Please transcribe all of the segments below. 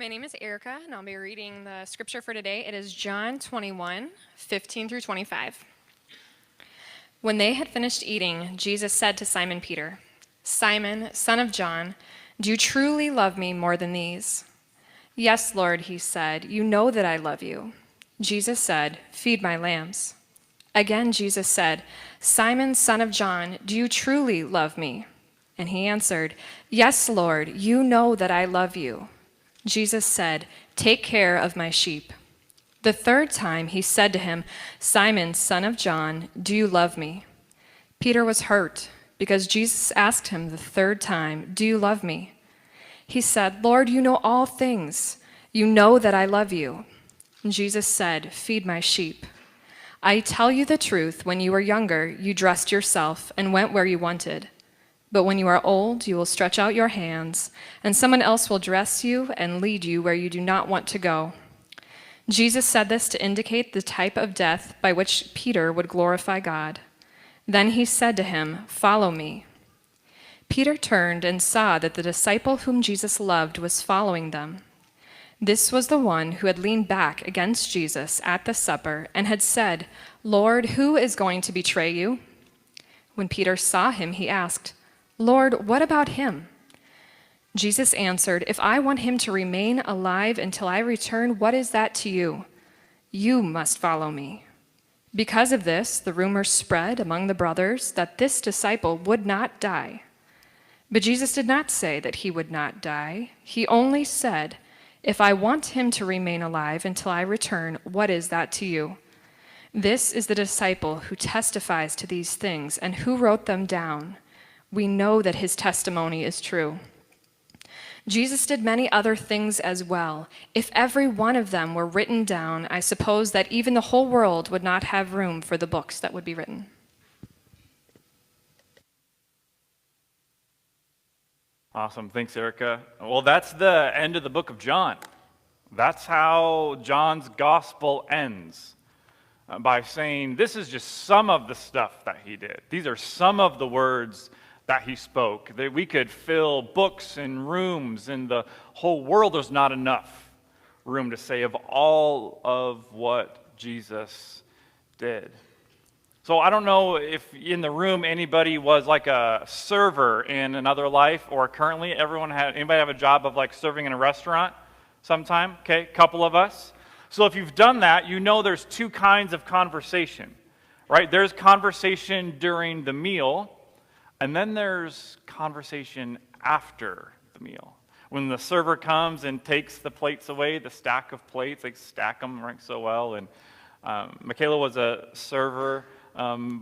My name is Erica, and I'll be reading the scripture for today. It is John 21, 15 through 25. When they had finished eating, Jesus said to Simon Peter, "Simon, son of John, do you truly love me more than these?" "Yes, Lord," he said, "you know that I love you." Jesus said, "Feed my lambs." Again, Jesus said, "Simon, son of John, do you truly love me?" And he answered, "Yes, Lord, you know that I love you." Jesus said, "Take care of my sheep." The third time he said to him, "Simon, son of John, do you love me?" Peter was hurt because Jesus asked him the third time, "Do you love me?" He said, "Lord, you know all things. You know that I love you." And Jesus said, "Feed my sheep. I tell you the truth, when you were younger, you dressed yourself and went where you wanted. But when you are old, you will stretch out your hands, and someone else will dress you and lead you where you do not want to go." Jesus said this to indicate the type of death by which Peter would glorify God. Then he said to him, "Follow me." Peter turned and saw that the disciple whom Jesus loved was following them. This was the one who had leaned back against Jesus at the supper and had said, "Lord, who is going to betray you?" When Peter saw him, he asked, "Lord, what about him?" Jesus answered, "If I want him to remain alive until I return, what is that to you? You must follow me." Because of this, the rumor spread among the brothers that this disciple would not die. But Jesus did not say that he would not die. He only said, "If I want him to remain alive until I return, what is that to you?" This is the disciple who testifies to these things and who wrote them down. We know that his testimony is true. Jesus did many other things as well. If every one of them were written down, I suppose that even the whole world would not have room for the books that would be written. Awesome. Thanks, Erica. Well, that's the end of the book of John. That's how John's gospel ends, by saying this is just some of the stuff that he did. These are some of the words that he spoke. That we could fill books and rooms in the whole world. There's not enough room to say of all of what Jesus did. So I don't know if in the room anybody was like a server in another life or currently. Anybody have a job of like serving in a restaurant sometime? Okay, a couple of us. So if you've done that, you know there's two kinds of conversation, right? There's conversation during the meal, and then there's conversation after the meal. When the server comes and takes the plates away, the stack of plates, they stack them right so well. And Michaela was a server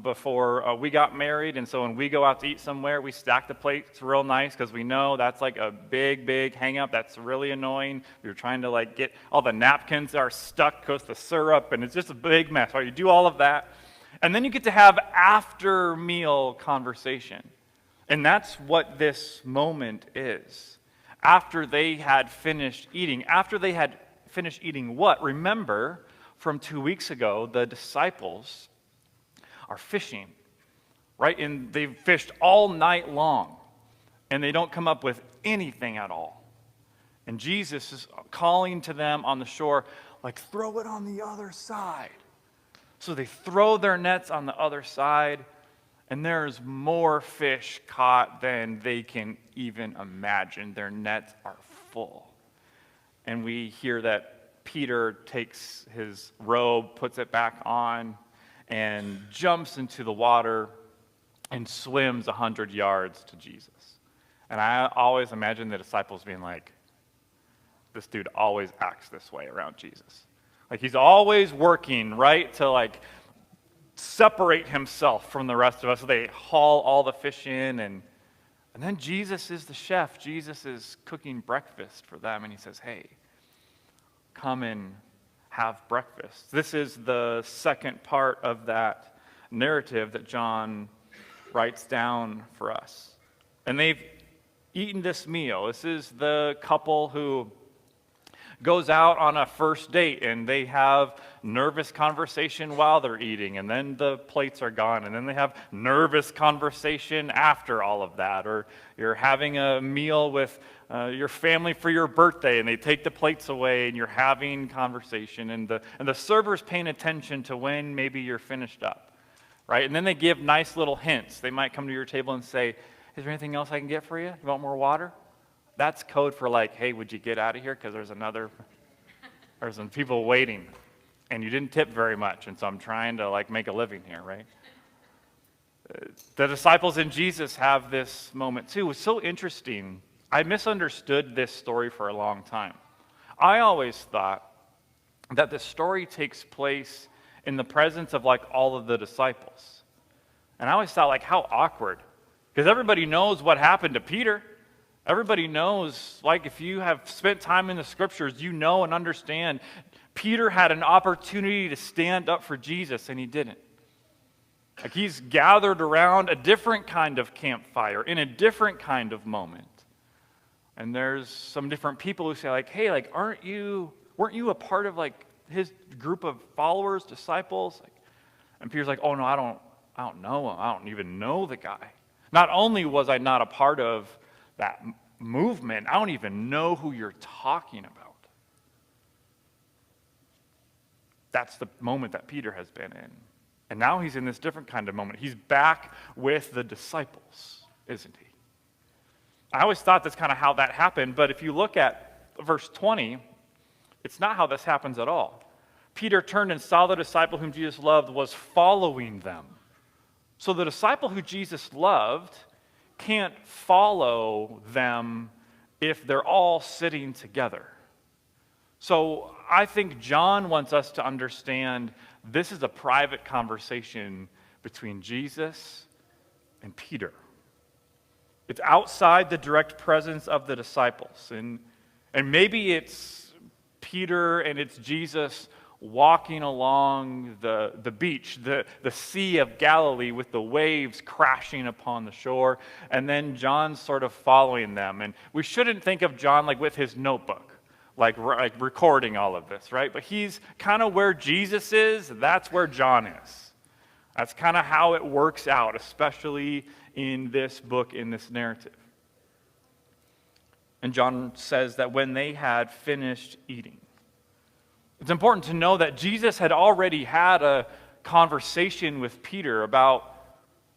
before we got married, and so when we go out to eat somewhere, we stack the plates real nice because we know that's like a big hang up. That's really annoying. We were trying to like get all the napkins are stuck because the syrup, and it's just a big mess. Right? You do all of that, and then you get to have after meal conversation, and that's what this moment is. After they had finished eating, what? Remember from 2 weeks ago, the disciples are fishing, right? And they've fished all night long, and they don't come up with anything at all. And Jesus is calling to them on the shore, like, throw it on the other side. So they throw their nets on the other side, and there's more fish caught than they can even imagine. Their nets are full. And we hear that Peter takes his robe, puts it back on, and jumps into the water and swims 100 yards to Jesus. And I always imagine the disciples being like, this dude always acts this way around Jesus. Like he's always working, right, to like separate himself from the rest of us. So they haul all the fish in, and then Jesus is the chef. Jesus is cooking breakfast for them, and he says, "Hey, come and have breakfast." This is the second part of that narrative that John writes down for us. And they've eaten this meal. This is the couple who goes out on a first date and they have nervous conversation while they're eating, and then the plates are gone, and then they have nervous conversation after all of that. Or you're having a meal with your family for your birthday, and they take the plates away, and you're having conversation, and the server's paying attention to when maybe you're finished up, right? And then they give nice little hints. They might come to your table and say, "Is there anything else I can get for you? You want more water?" That's code for like, "Hey, would you get out of here? Because there's some people waiting, and you didn't tip very much, and so I'm trying to like make a living here," right? The disciples and Jesus have this moment too. It's so interesting. I misunderstood this story for a long time. I always thought that the story takes place in the presence of like all of the disciples. And I always thought, like, how awkward. Because everybody knows what happened to Peter. Everybody knows, like, if you have spent time in the scriptures, you know and understand Peter had an opportunity to stand up for Jesus, and he didn't. Like, he's gathered around a different kind of campfire in a different kind of moment. And there's some different people who say, like, "Hey, like, weren't you a part of like his group of followers, disciples?" Like, and Peter's like, "Oh no, I don't know him. I don't even know the guy. Not only was I not a part of that movement, I don't even know who you're talking about." That's the moment that Peter has been in. And now he's in this different kind of moment. He's back with the disciples, isn't he? I always thought that's kind of how that happened, but if you look at verse 20, it's not how this happens at all. Peter turned and saw the disciple whom Jesus loved was following them. So the disciple who Jesus loved can't follow them if they're all sitting together. So I think John wants us to understand this is a private conversation between Jesus and Peter. It's outside the direct presence of the disciples. And maybe it's Peter and it's Jesus walking along the beach, the Sea of Galilee with the waves crashing upon the shore, and then John's sort of following them. And we shouldn't think of John like with his notebook, like recording all of this, right? But he's kind of where Jesus is, that's where John is. That's kind of how it works out, especially in this book, in this narrative. And John says that when they had finished eating, it's important to know that Jesus had already had a conversation with Peter about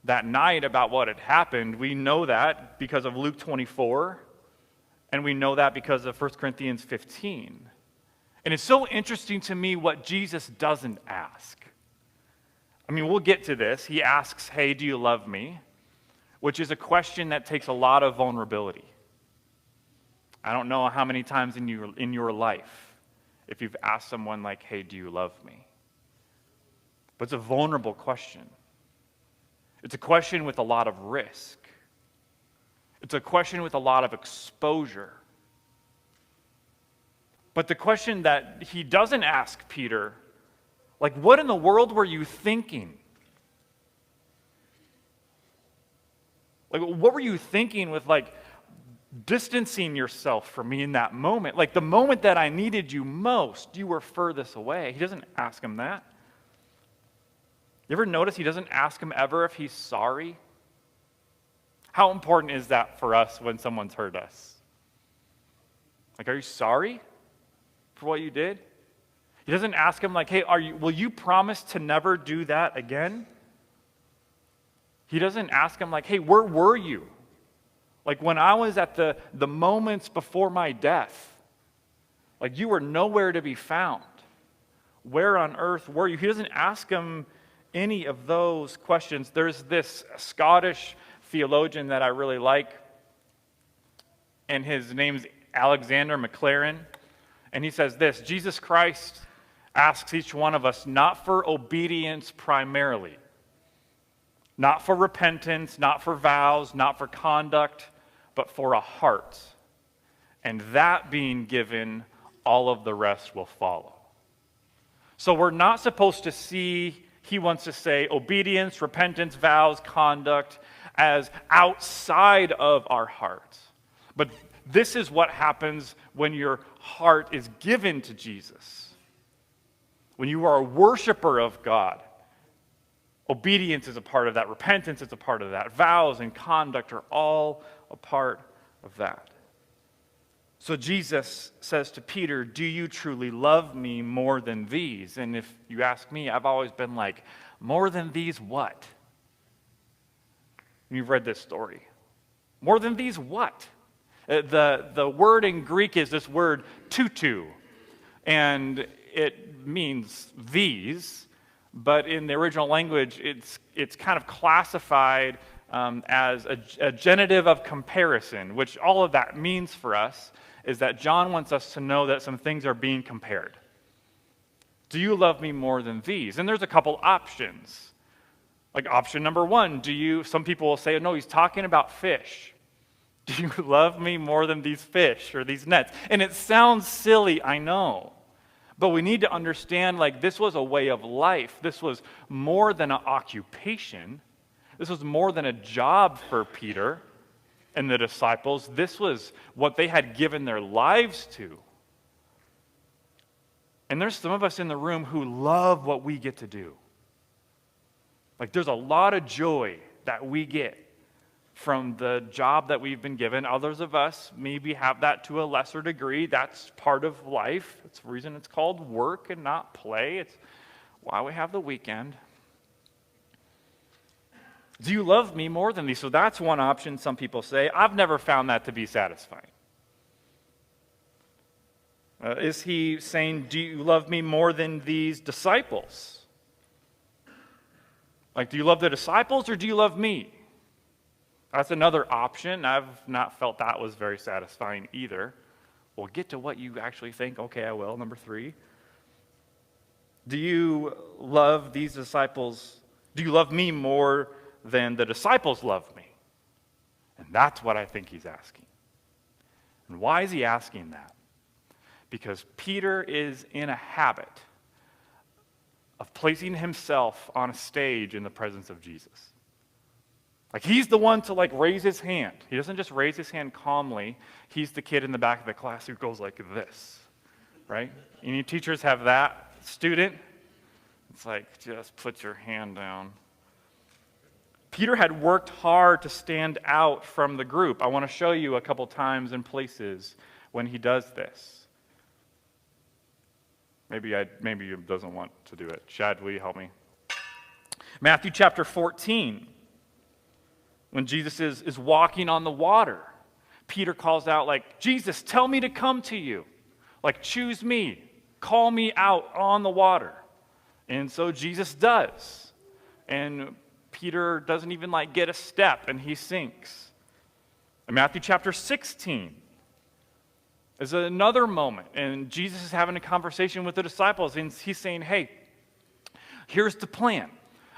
that night, about what had happened. We know that because of Luke 24, and we know that because of 1 Corinthians 15. And it's so interesting to me what Jesus doesn't ask. I mean, we'll get to this. He asks, "Hey, do you love me?" Which is a question that takes a lot of vulnerability. I don't know how many times in your life, if you've asked someone like, "Hey, do you love me?" But it's a vulnerable question. It's a question with a lot of risk. It's a question with a lot of exposure. But the question that he doesn't ask Peter, like, what in the world were you thinking? Like, what were you thinking with, like, distancing yourself from me in that moment? Like, the moment that I needed you most, you were furthest away. He doesn't ask him that. You ever notice he doesn't ask him ever if he's sorry? How important is that for us when someone's hurt us? Like, are you sorry for what you did? He doesn't ask him like, "Hey, will you promise to never do that again?" He doesn't ask him like, "Hey, where were you? Like when I was at the moments before my death, like you were nowhere to be found. Where on earth were you?" He doesn't ask him any of those questions. There's this Scottish theologian that I really like, and his name's Alexander MacLaren, and he says this: Jesus Christ asks each one of us not for obedience primarily, not for repentance, not for vows, not for conduct, but for a heart. And that being given, all of the rest will follow. So we're not supposed to see, he wants to say, obedience, repentance, vows, conduct as outside of our heart. But This is what happens when your heart is given to Jesus. When you are a worshiper of God, obedience is a part of that. Repentance is a part of that. Vows and conduct are all a part of that. So Jesus says to Peter, do you truly love me more than these? And if you ask me, I've always been like, more than these what? You've read this story. More than these what? The word in Greek is this word tutu, and it means these, but in the original language, it's kind of classified as a genitive of comparison, which all of that means for us is that John wants us to know that some things are being compared. Do you love me more than these? And there's a couple options. Like option number one, some people will say, no, he's talking about fish. Do you love me more than these fish or these nets? And it sounds silly, I know. But we need to understand, like, this was a way of life. This was more than an occupation. This was more than a job for Peter and the disciples. This was what they had given their lives to. And there's some of us in the room who love what we get to do. Like, there's a lot of joy that we get from the job that we've been given. Others of us maybe have that to a lesser degree. That's part of life. It's the reason it's called work and not play. It's why we have the weekend. Do you love me more than these? So that's one option, some people say. I've never found that to be satisfying. Is he saying, do you love me more than these disciples? Like, do you love the disciples or do you love me? That's another option. I've not felt that was very satisfying either. We'll get to what you actually think. Okay, I will. Number 3. Do you love these disciples? Do you love me more than the disciples love me? And that's what I think he's asking. And why is he asking that? Because Peter is in a habit of placing himself on a stage in the presence of Jesus. Like, he's the one to, like, raise his hand. He doesn't just raise his hand calmly. He's the kid in the back of the class who goes like this, right? Any teachers have that student? It's like, just put your hand down. Peter had worked hard to stand out from the group. I want to show you a couple times and places when he does this. Maybe he doesn't want to do it. Shad, will you help me? Matthew chapter 14. When Jesus is walking on the water, Peter calls out, like, Jesus, tell me to come to you. Like, choose me. Call me out on the water. And so Jesus does. And Peter doesn't even, like, get a step, and he sinks. In Matthew chapter 16 is another moment, and Jesus is having a conversation with the disciples, and he's saying, hey, here's the plan.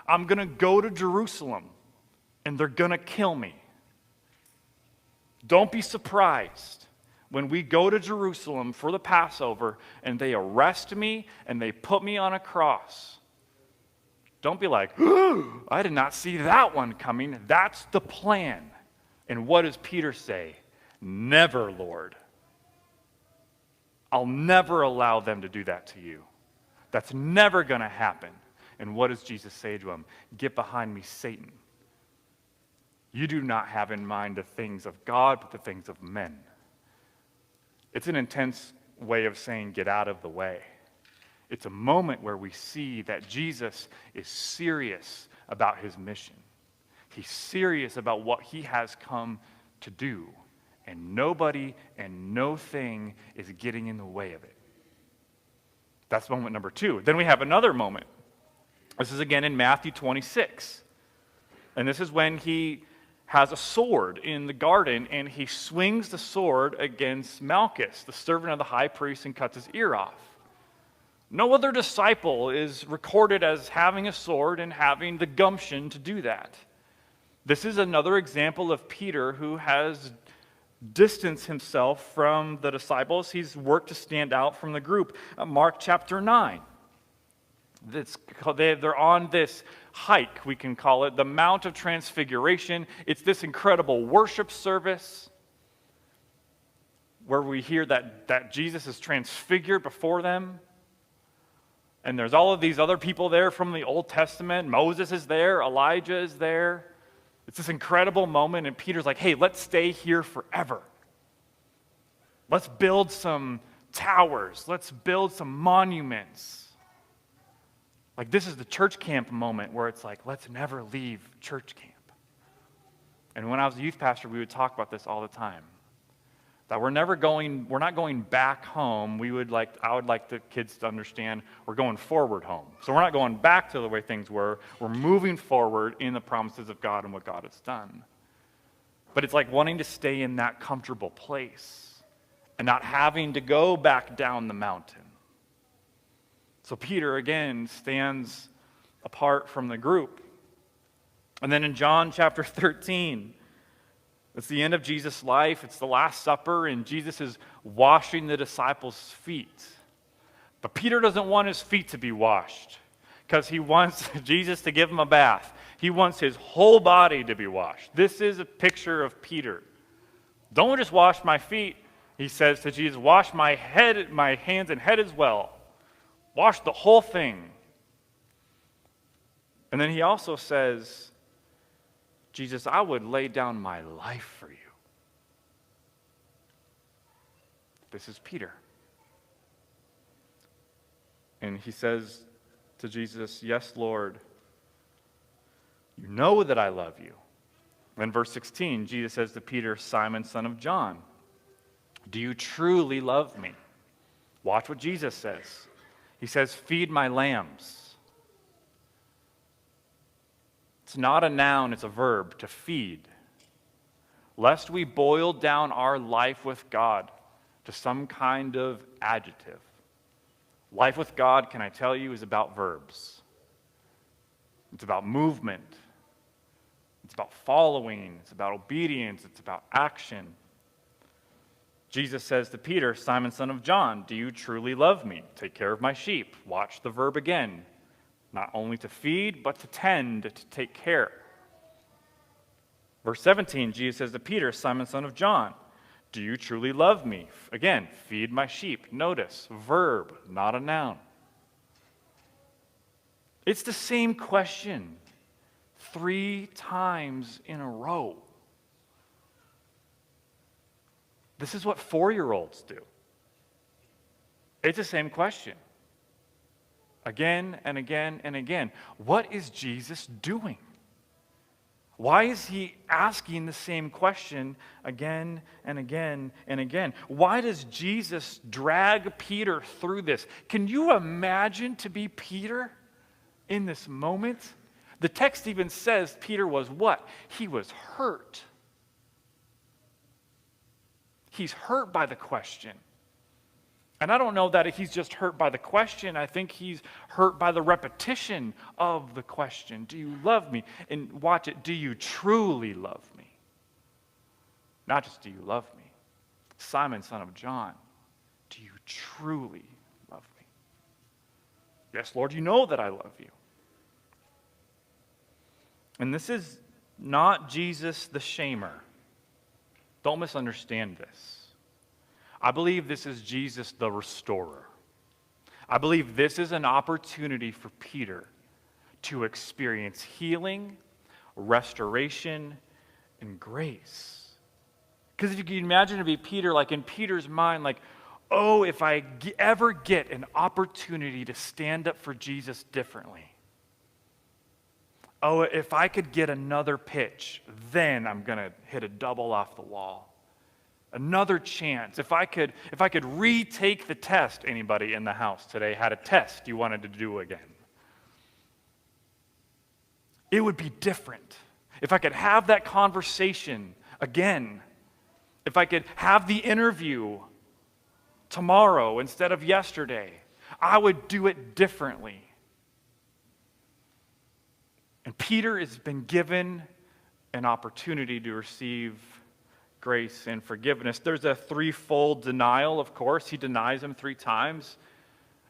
I'm going to go to Jerusalem, and they're going to kill me. Don't be surprised when we go to Jerusalem for the Passover and they arrest me and they put me on a cross. Don't be like, I did not see that one coming. That's the plan. And what does Peter say? Never, Lord. I'll never allow them to do that to you. That's never going to happen. And what does Jesus say to him? Get behind me, Satan. You do not have in mind the things of God, but the things of men. It's an intense way of saying get out of the way. It's a moment where we see that Jesus is serious about his mission. He's serious about what he has come to do. And nobody and no thing is getting in the way of it. That's moment number 2. Then we have another moment. This is again in Matthew 26. And this is when he has a sword in the garden, and he swings the sword against Malchus, the servant of the high priest, and cuts his ear off. No other disciple is recorded as having a sword and having the gumption to do that. This is another example of Peter who has distanced himself from the disciples. He's worked to stand out from the group. Mark chapter 9. They're on this hike, we can call it, the Mount of Transfiguration. It's this incredible worship service. where we hear that Jesus is transfigured before them. And there's all of these other people there from the Old Testament. Moses is there, Elijah is there. It's this incredible moment, and Peter's like, hey, let's stay here forever. Let's build some towers. Let's build some monuments. Like, this is the church camp moment where it's like, let's never leave church camp. And when I was a youth pastor, we would talk about this all the time. That we're not going back home. I would like the kids to understand we're going forward home. So we're not going back to the way things were. We're moving forward in the promises of God and what God has done. But it's like wanting to stay in that comfortable place and not having to go back down the mountain. So Peter, again, stands apart from the group. And then in John chapter 13, it's the end of Jesus' life. It's the Last Supper, and Jesus is washing the disciples' feet. But Peter doesn't want his feet to be washed because he wants Jesus to give him a bath. He wants his whole body to be washed. This is a picture of Peter. Don't just wash my feet, he says to Jesus. Wash my head, my hands and head as well. Wash the whole thing. And then he also says, Jesus, I would lay down my life for you. This is Peter. And he says to Jesus, yes, Lord, you know that I love you. Then verse 16, Jesus says to Peter, Simon, son of John, do you truly love me? Watch what Jesus says. He says, feed my lambs. It's not a noun, it's a verb, to feed. Lest we boil down our life with God to some kind of adjective. Life with God, can I tell you, is about verbs. It's about movement. It's about following. It's about obedience. It's about action. Jesus says to Peter, Simon, son of John, do you truly love me? Take care of my sheep. Watch the verb again. Not only to feed, but to tend, to take care. Verse 17, Jesus says to Peter, Simon, son of John, do you truly love me? Again, feed my sheep. Notice, verb, not a noun. It's the same question 3 times in a row. This is what 4-year-olds do. It's the same question. Again and again and again. What is Jesus doing? Why is he asking the same question again and again and again? Why does Jesus drag Peter through this? Can you imagine to be Peter in this moment? The text even says Peter was what? He was hurt. He's hurt by the question. And I don't know that he's just hurt by the question. I think he's hurt by the repetition of the question. Do you love me? And watch it. Do you truly love me? Not just do you love me. Simon, son of John, do you truly love me? Yes, Lord, you know that I love you. And this is not Jesus the shamer. Don't misunderstand this. I believe this is Jesus the restorer. I believe this is an opportunity for Peter to experience healing, restoration, and grace. Because if you can imagine to be Peter, like in Peter's mind, like, oh, if I ever get an opportunity to stand up for Jesus differently. Oh, if I could get another pitch, then I'm going to hit a double off the wall. Another chance. If I could retake the test, anybody in the house today had a test you wanted to do again, it would be different. If I could have that conversation again, if I could have the interview tomorrow instead of yesterday, I would do it differently. And Peter has been given an opportunity to receive grace and forgiveness. There's a 3-fold denial, of course. He denies him 3 times,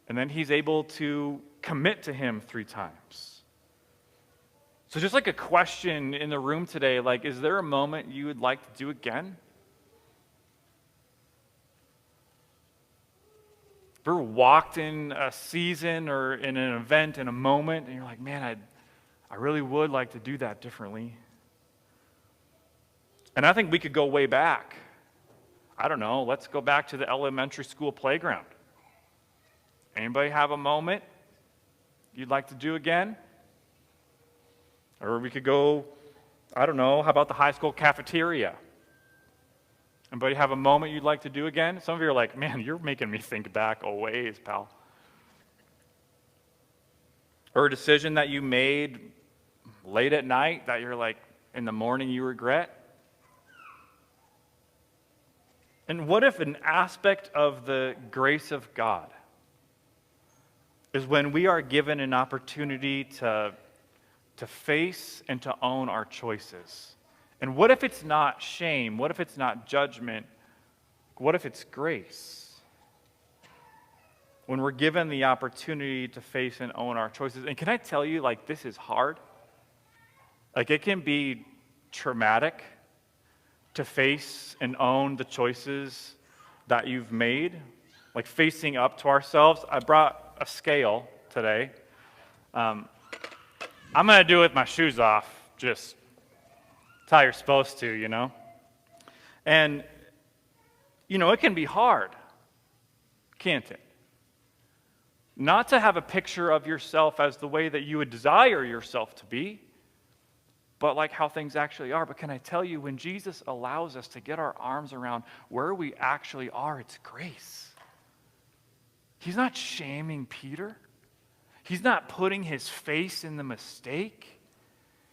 and then he's able to commit to him 3 times. So just like a question in the room today, like, is there a moment you would like to do again? ever walked in a season or in an event, in a moment, and you're like, man, I really would like to do that differently? And I think we could go way back. I don't know, let's go back to the elementary school playground. Anybody have a moment you'd like to do again? Or we could go, I don't know, how about the high school cafeteria? Anybody have a moment you'd like to do again? Some of you are like, man, you're making me think back a ways, pal. Or a decision that you made late at night that you're like, in the morning you regret? And what if an aspect of the grace of God is when we are given an opportunity to face and to own our choices? And what if it's not shame? What if it's not judgment? What if it's grace? When we're given the opportunity to face and own our choices. And can I tell you, like, this is hard. Like, it can be traumatic to face and own the choices that you've made. Like, facing up to ourselves. I brought a scale today. I'm going to do it with my shoes off, just it's how you're supposed to, you know? And, you know, it can be hard, can't it? Not to have a picture of yourself as the way that you would desire yourself to be, but like how things actually are. But can I tell you, when Jesus allows us to get our arms around where we actually are, it's grace. He's not shaming Peter. He's not putting his face in the mistake.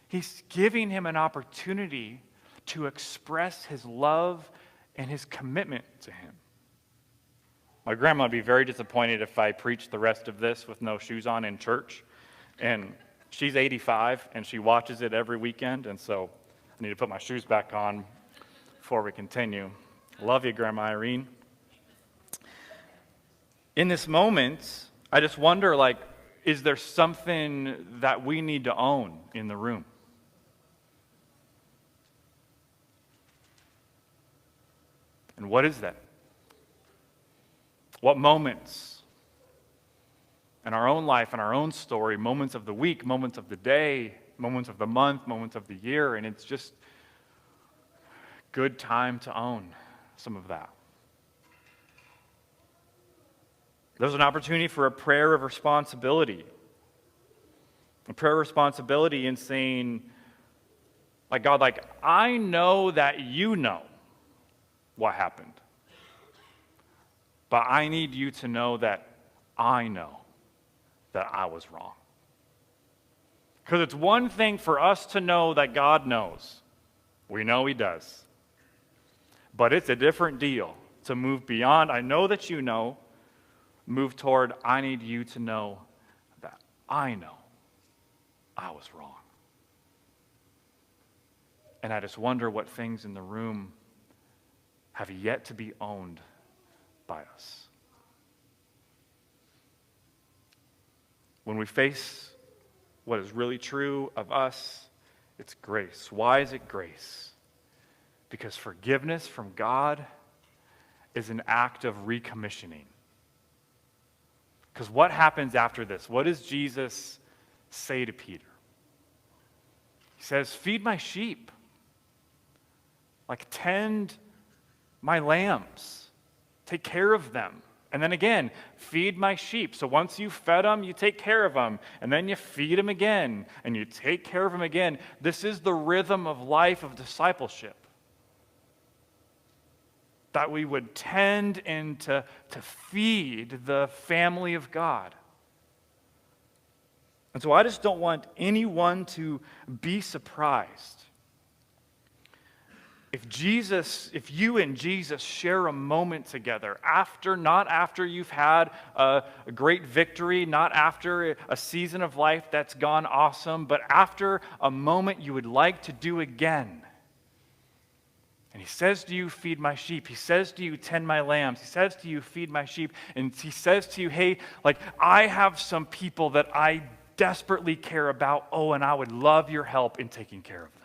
He's giving him an opportunity to express his love and his commitment to him. My grandma would be very disappointed if I preached the rest of this with no shoes on in church. And she's 85, and she watches it every weekend, and so I need to put my shoes back on before we continue. Love you, Grandma Irene. In this moment, I just wonder, like, is there something that we need to own in the room? And what is that? What moments in our own life, in our own story, moments of the week, moments of the day, moments of the month, moments of the year, and it's just good time to own some of that. There's an opportunity for a prayer of responsibility. A prayer of responsibility in saying, like, God, like, I know that you know what happened. But I need you to know that I know that I was wrong. Because it's one thing for us to know that God knows. We know he does. But it's a different deal to move beyond, I know that you know, move toward, I need you to know that I know I was wrong. And I just wonder what things in the room have yet to be owned by us. When we face what is really true of us, it's grace. Why is it grace? Because forgiveness from God is an act of recommissioning. Because what happens after this? What does Jesus say to Peter? He says, feed my sheep. Like, tend my lambs. Take care of them. And then again, feed my sheep. So once you've fed them, you take care of them. And then you feed them again. And you take care of them again. This is the rhythm of life of discipleship. That we would tend and to feed the family of God. And so I just don't want anyone to be surprised. If you and Jesus share a moment together, not after you've had a great victory, not after a season of life that's gone awesome, but after a moment you would like to do again. And he says to you, feed my sheep. He says to you, tend my lambs. He says to you, feed my sheep. And he says to you, hey, like, I have some people that I desperately care about. Oh, and I would love your help in taking care of them.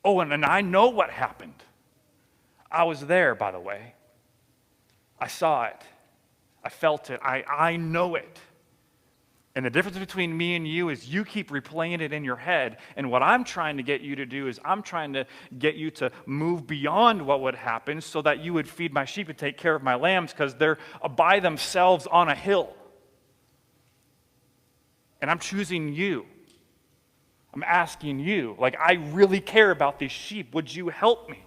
Oh, and I know what happened. I was there, by the way. I saw it. I felt it. I know it. And the difference between me and you is you keep replaying it in your head. And what I'm trying to get you to do is I'm trying to get you to move beyond what would happen so that you would feed my sheep and take care of my lambs because they're by themselves on a hill. And I'm choosing you. I'm asking you, like, I really care about these sheep. Would you help me?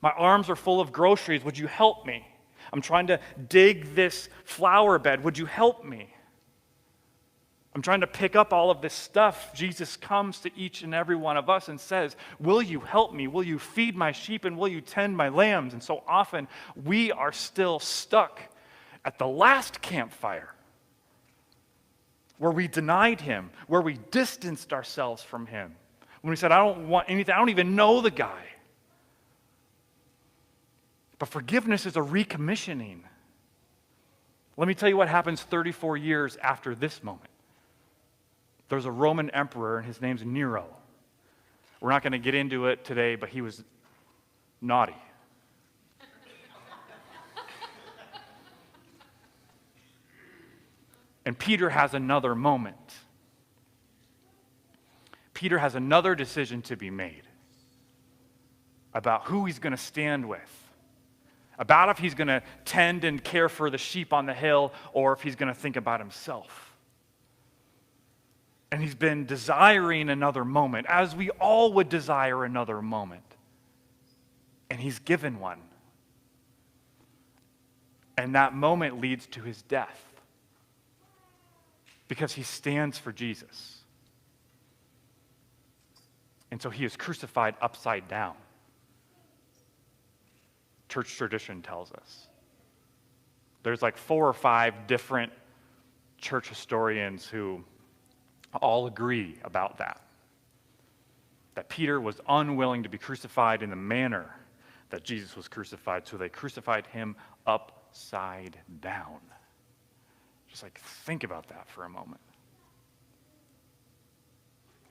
My arms are full of groceries. Would you help me? I'm trying to dig this flower bed. Would you help me? I'm trying to pick up all of this stuff. Jesus comes to each and every one of us and says, will you help me? Will you feed my sheep and will you tend my lambs? And so often we are still stuck at the last campfire where we denied him, where we distanced ourselves from him. When we said, I don't want anything, I don't even know the guy. But forgiveness is a recommissioning. Let me tell you what happens 34 years after this moment. There's a Roman emperor, and his name's Nero. We're not going to get into it today, but he was naughty. And Peter has another moment. Peter has another decision to be made about who he's going to stand with, about if he's going to tend and care for the sheep on the hill or if he's going to think about himself. And he's been desiring another moment, as we all would desire another moment. And he's given one. And that moment leads to his death. Because he stands for Jesus. And so he is crucified upside down. Church tradition tells us. There's like 4 or 5 different church historians who all agree about that. That Peter was unwilling to be crucified in the manner that Jesus was crucified, so they crucified him upside down. Just like think about that for a moment.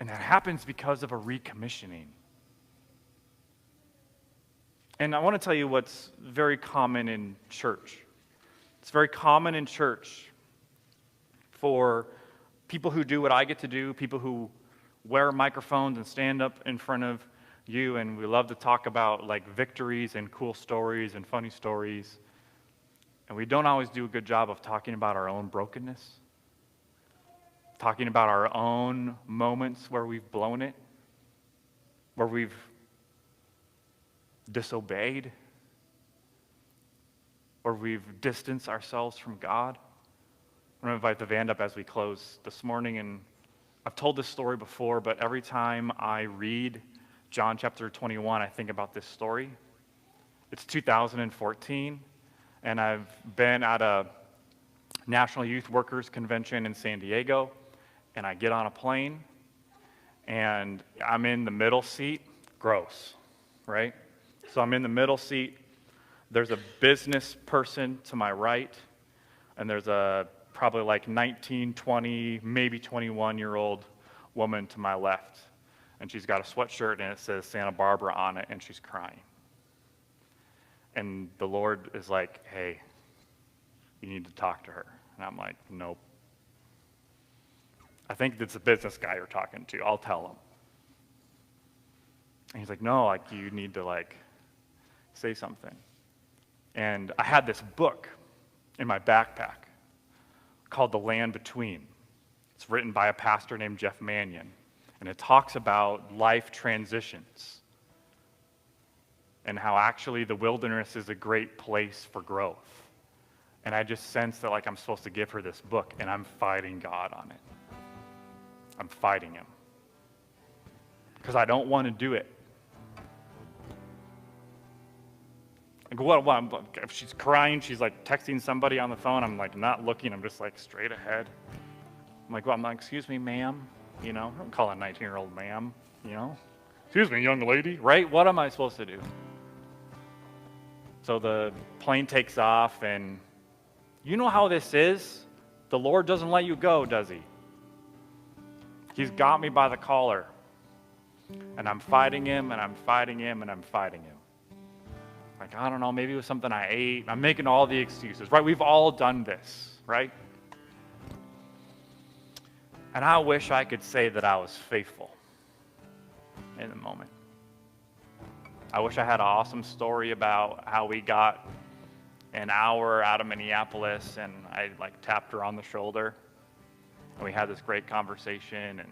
And that happens because of a recommissioning. And I want to tell you what's very common in church. It's very common in church for people who do what I get to do, people who wear microphones and stand up in front of you, and we love to talk about like victories and cool stories and funny stories. And we don't always do a good job of talking about our own brokenness, talking about our own moments where we've blown it, where we've disobeyed, where we've distanced ourselves from God. I'm going to invite the band up as we close this morning, and I've told this story before, but every time I read John chapter 21, I think about this story. It's 2014, and I've been at a National Youth Workers Convention in San Diego, and I get on a plane, and I'm in the middle seat. Gross, right? So I'm in the middle seat. There's a business person to my right, and there's a probably like 19, 20, maybe 21-year-old woman to my left. And she's got a sweatshirt and it says Santa Barbara on it, and she's crying. And the Lord is like, hey, you need to talk to her. And I'm like, nope. I think it's a business guy you're talking to. I'll tell him. And he's like, no, like you need to like say something. And I had this book in my backpack called The Land Between. It's written by a pastor named Jeff Mannion, and it talks about life transitions and how actually the wilderness is a great place for growth. And I just sense that like I'm supposed to give her this book, and I'm fighting God on it. I'm fighting him because I don't want to do it. If she's crying, she's like texting somebody on the phone, I'm like not looking, I'm just like straight ahead. I'm like, excuse me, ma'am, you know, don't call a 19-year-old ma'am, you know. Excuse me, young lady, right? What am I supposed to do? So the plane takes off, and you know how this is? The Lord doesn't let you go, does he? He's got me by the collar, and I'm fighting him, and I'm fighting him, and I'm fighting him. Like, like, I don't know, maybe it was something I ate. I'm making all the excuses, right? We've all done this, right? And I wish I could say that I was faithful in the moment. I wish I had an awesome story about how we got an hour out of Minneapolis and I like tapped her on the shoulder and we had this great conversation and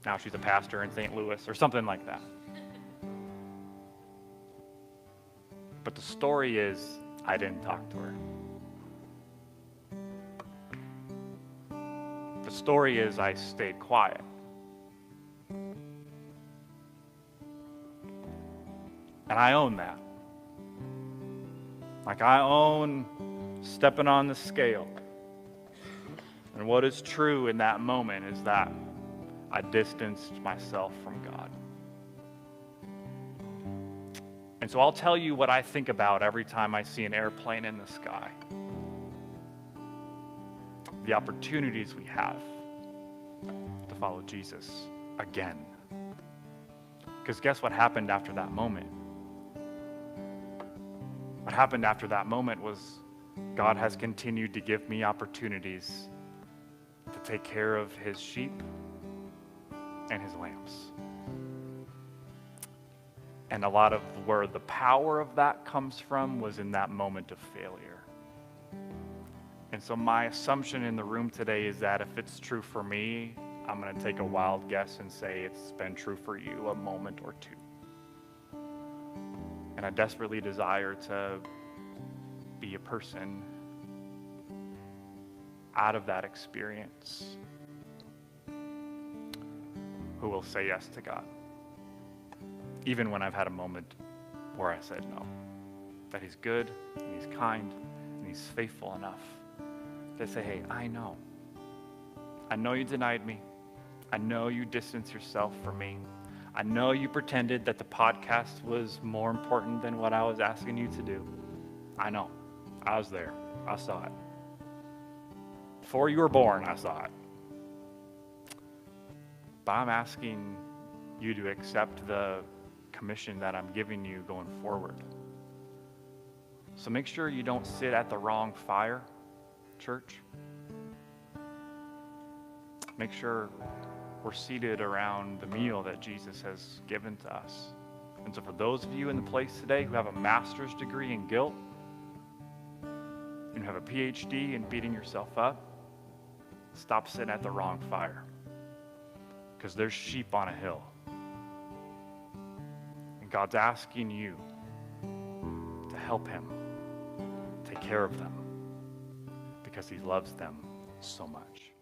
now she's a pastor in St. Louis or something like that. But the story is I didn't talk to her. The story is I stayed quiet. And I own that. Like I own stepping on the scale. And what is true in that moment is that I distanced myself from God. And so I'll tell you what I think about every time I see an airplane in the sky. The opportunities we have to follow Jesus again. Because guess what happened after that moment? What happened after that moment was God has continued to give me opportunities to take care of his sheep and his lambs. And a lot of where the power of that comes from was in that moment of failure. And so my assumption in the room today is that if it's true for me, I'm going to take a wild guess and say it's been true for you a moment or two. And I desperately desire to be a person out of that experience who will say yes to God. Even when I've had a moment where I said no. That he's good, and he's kind, and he's faithful enough to say, hey, I know you denied me. I know you distanced yourself from me. I know you pretended that the podcast was more important than what I was asking you to do. I know. I was there. I saw it. Before you were born, I saw it. But I'm asking you to accept the commission that I'm giving you going forward. So make sure you don't sit at the wrong fire, church. Make sure we're seated around the meal that Jesus has given to us. And so for those of you in the place today who have a master's degree in guilt, and who have a PhD in beating yourself up, stop sitting at the wrong fire. Because there's sheep on a hill. And God's asking you to help him take care of them because he loves them so much.